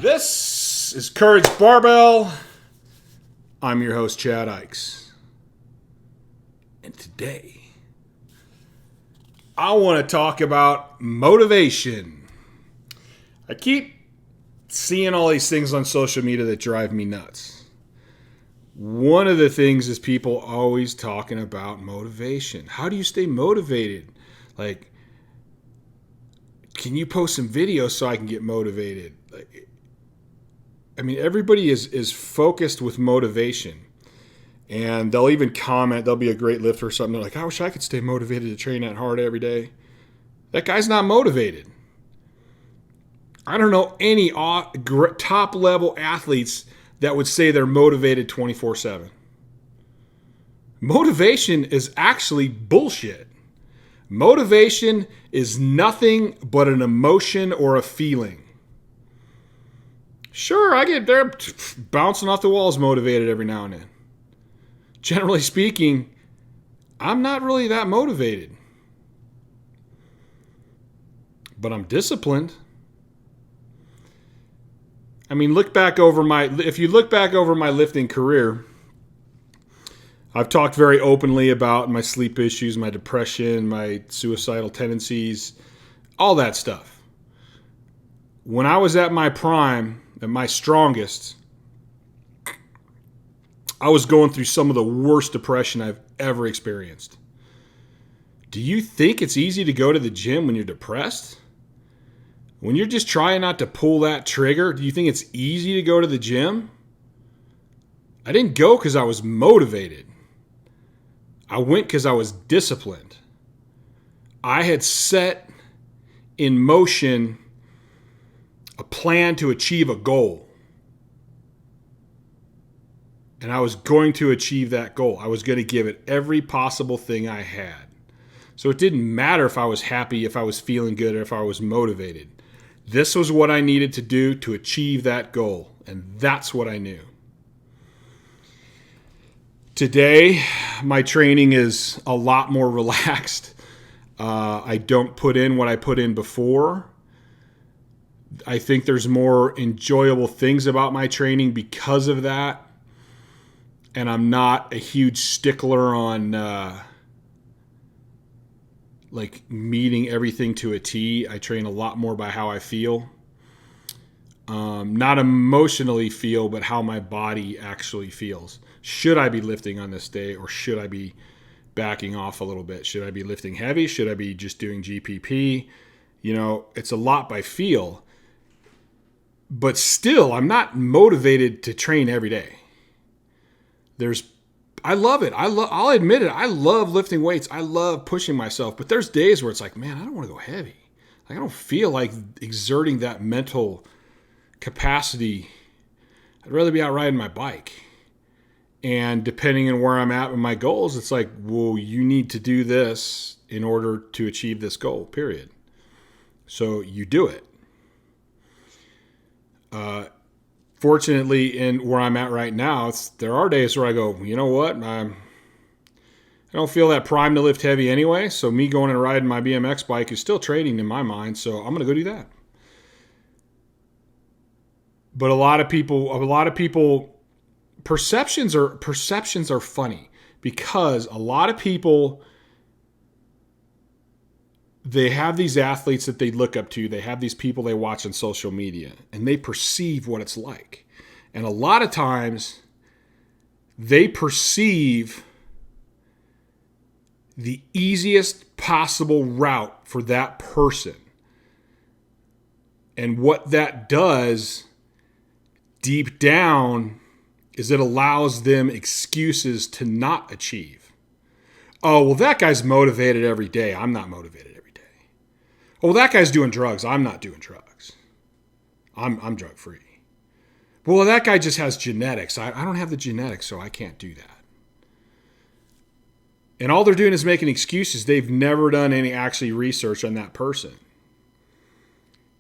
This is Courage Barbell. I'm your host, Chad Ikes. And today, I want to talk about motivation. I keep seeing all these things on social media that drive me nuts. One of the things is people always talking about motivation. How do you stay motivated? Like, can you post some videos so I can get motivated? Everybody is focused with motivation. And they'll even comment, they'll be a great lifter or something. They're like, I wish I could stay motivated to train that hard every day. That guy's not motivated. I don't know any top-level athletes that would say they're motivated 24/7. Motivation is actually bullshit. Motivation is nothing but an emotion or a feeling. Sure, I get there bouncing off the walls motivated every now and then. Generally speaking, I'm not really that motivated. But I'm disciplined. If you look back over my lifting career, I've talked very openly about my sleep issues, my depression, my suicidal tendencies, all that stuff. When I was at my prime, at my strongest, I was going through some of the worst depression I've ever experienced. Do you think it's easy to go to the gym when you're depressed? When you're just trying not to pull that trigger, do you think it's easy to go to the gym? I didn't go because I was motivated. I went because I was disciplined. I had set in motion a plan to achieve a goal. And I was going to achieve that goal. I was going to give it every possible thing I had. So it didn't matter if I was happy, if I was feeling good, or if I was motivated. This was what I needed to do to achieve that goal. And that's what I knew. Today, my training is a lot more relaxed. I don't put in what I put in before. I think there's more enjoyable things about my training because of that. And I'm not a huge stickler on meeting everything to a T. I train a lot more by how I feel. Not emotionally feel, but how my body actually feels. Should I be lifting on this day, or should I be backing off a little bit? Should I be lifting heavy? Should I be just doing GPP? It's a lot by feel. But still, I'm not motivated to train every day. I love it. I'll admit it. I love lifting weights. I love pushing myself. But there's days where it's like, man, I don't want to go heavy. I don't feel like exerting that mental capacity. I'd rather be out riding my bike. And depending on where I'm at with my goals, it's like, well, you need to do this in order to achieve this goal, period. So you do it. Fortunately, in where I'm at right now, there are days where I go, you know what? I don't feel that prime to lift heavy anyway, so me going and riding my BMX bike is still training in my mind, so I'm going to go do that. But a lot of people, perceptions are funny because a lot of people, they have these athletes that they look up to. They have these people they watch on social media, and they perceive what it's like. And a lot of times, they perceive the easiest possible route for that person. And what that does deep down is it allows them excuses to not achieve. Oh, well, that guy's motivated every day. I'm not motivated. Oh, that guy's doing drugs. I'm not doing drugs. I'm drug free. Well, that guy just has genetics. I don't have the genetics, so I can't do that. And all they're doing is making excuses. They've never done any actually research on that person.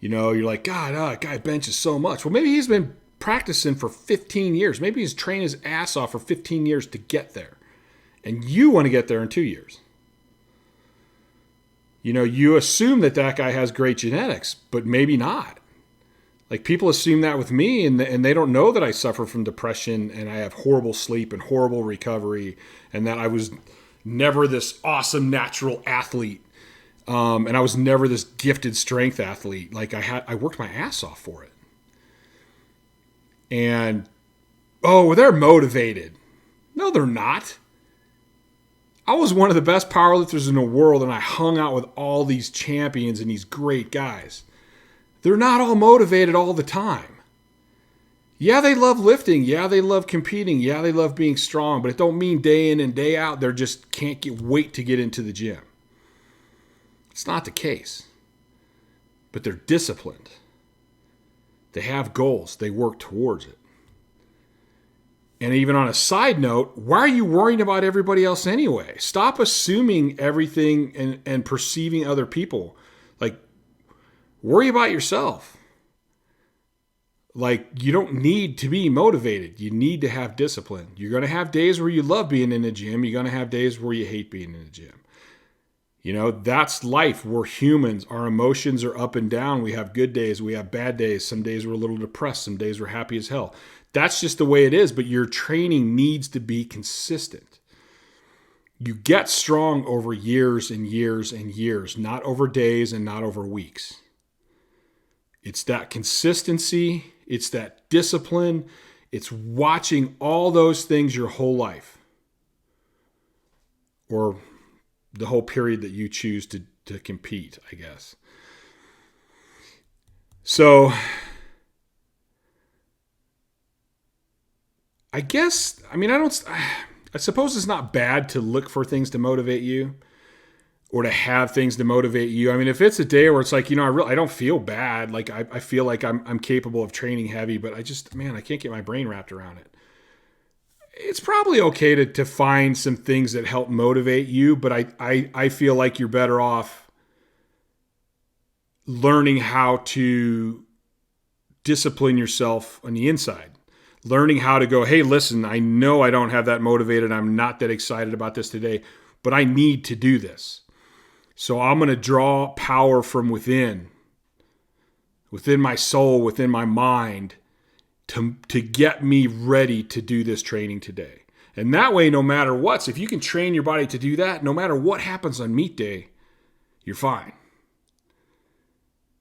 You're like, God, that guy benches so much. Well, maybe he's been practicing for 15 years. Maybe he's trained his ass off for 15 years to get there. And you want to get there in 2 years. You assume that guy has great genetics, but maybe not. Like, people assume that with me, and they don't know that I suffer from depression and I have horrible sleep and horrible recovery, and that I was never this awesome natural athlete, and I was never this gifted strength athlete. Like, I worked my ass off for it. And oh, they're motivated. No, they're not. I was one of the best powerlifters in the world, and I hung out with all these champions and these great guys. They're not all motivated all the time. Yeah, they love lifting. Yeah, they love competing. Yeah, they love being strong. But it don't mean day in and day out they just can't wait to get into the gym. It's not the case. But they're disciplined. They have goals. They work towards it. And even on a side note, why are you worrying about everybody else anyway? Stop assuming everything and perceiving other people. Like, worry about yourself. Like, you don't need to be motivated. You need to have discipline. You're going to have days where you love being in the gym. You're going to have days where you hate being in the gym. You know, that's life. We're humans. Our emotions are up and down. We have good days. We have bad days. Some days we're a little depressed. Some days we're happy as hell. That's just the way it is. But your training needs to be consistent. You get strong over years and years and years, not over days and not over weeks. It's that consistency. It's that discipline. It's watching all those things your whole life, or the whole period that you choose to compete, I guess. So I guess, I suppose it's not bad to look for things to motivate you, or to have things to motivate you. I mean, if it's a day where it's like, you know, I don't feel bad. Like, I feel like I'm capable of training heavy, but I can't get my brain wrapped around it. It's probably okay to find some things that help motivate you, but I feel like you're better off learning how to discipline yourself on the inside. Learning how to go, hey, listen, I know I don't have that motivated. I'm not that excited about this today, but I need to do this. So I'm going to draw power from within my soul, within my mind, to get me ready to do this training today. And that way, no matter what, if you can train your body to do that, no matter what happens on meet day, you're fine.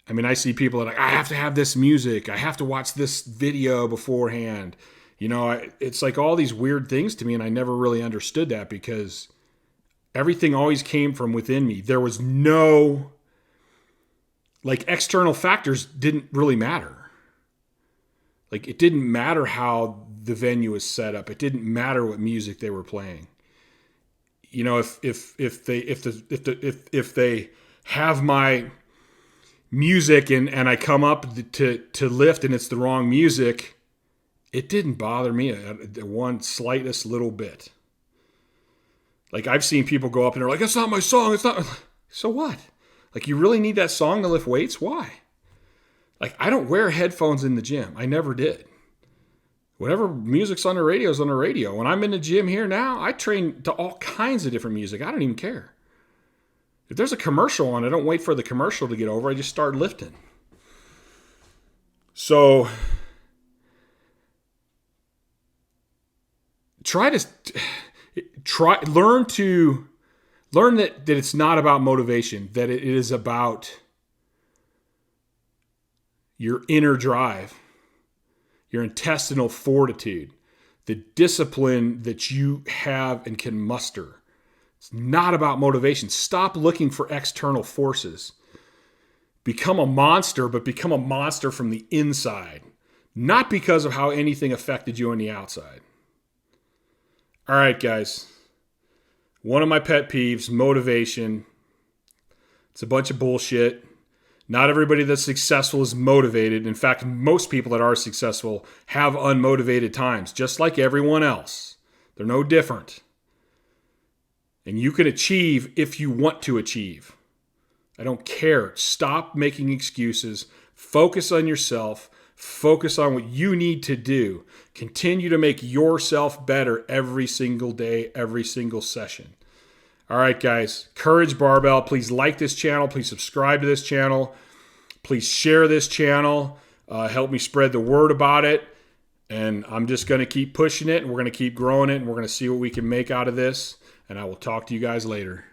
I mean, I see people that are like, I have to have this music. I have to watch this video beforehand. You know, it's like all these weird things to me, and I never really understood that, because everything always came from within me. There was no, like, external factors didn't really matter. Like, it didn't matter how the venue was set up. It didn't matter what music they were playing. You know, if they have my music and I come up to lift and it's the wrong music, it didn't bother me one slightest little bit. Like, I've seen people go up and they're like, "It's not my song. It's not." So what? Like, you really need that song to lift weights? Why? Like, I don't wear headphones in the gym. I never did. Whatever music's on the radio is on the radio. When I'm in the gym here now, I train to all kinds of different music. I don't even care. If there's a commercial on, I don't wait for the commercial to get over. I just start lifting. So learn that it's not about motivation, that it is about your inner drive, your intestinal fortitude, the discipline that you have and can muster. It's not about motivation. Stop looking for external forces. Become a monster, but become a monster from the inside, not because of how anything affected you on the outside. All right, guys. One of my pet peeves, motivation. It's a bunch of bullshit. Not everybody that's successful is motivated. In fact, most people that are successful have unmotivated times, just like everyone else. They're no different. And you can achieve if you want to achieve. I don't care. Stop making excuses. Focus on yourself. Focus on what you need to do. Continue to make yourself better every single day, every single session. All right, guys. Courage Barbell. Please like this channel. Please subscribe to this channel. Please share this channel. help me spread the word about it. And I'm just going to keep pushing it, and we're going to keep growing it, and we're going to see what we can make out of this. And I will talk to you guys later.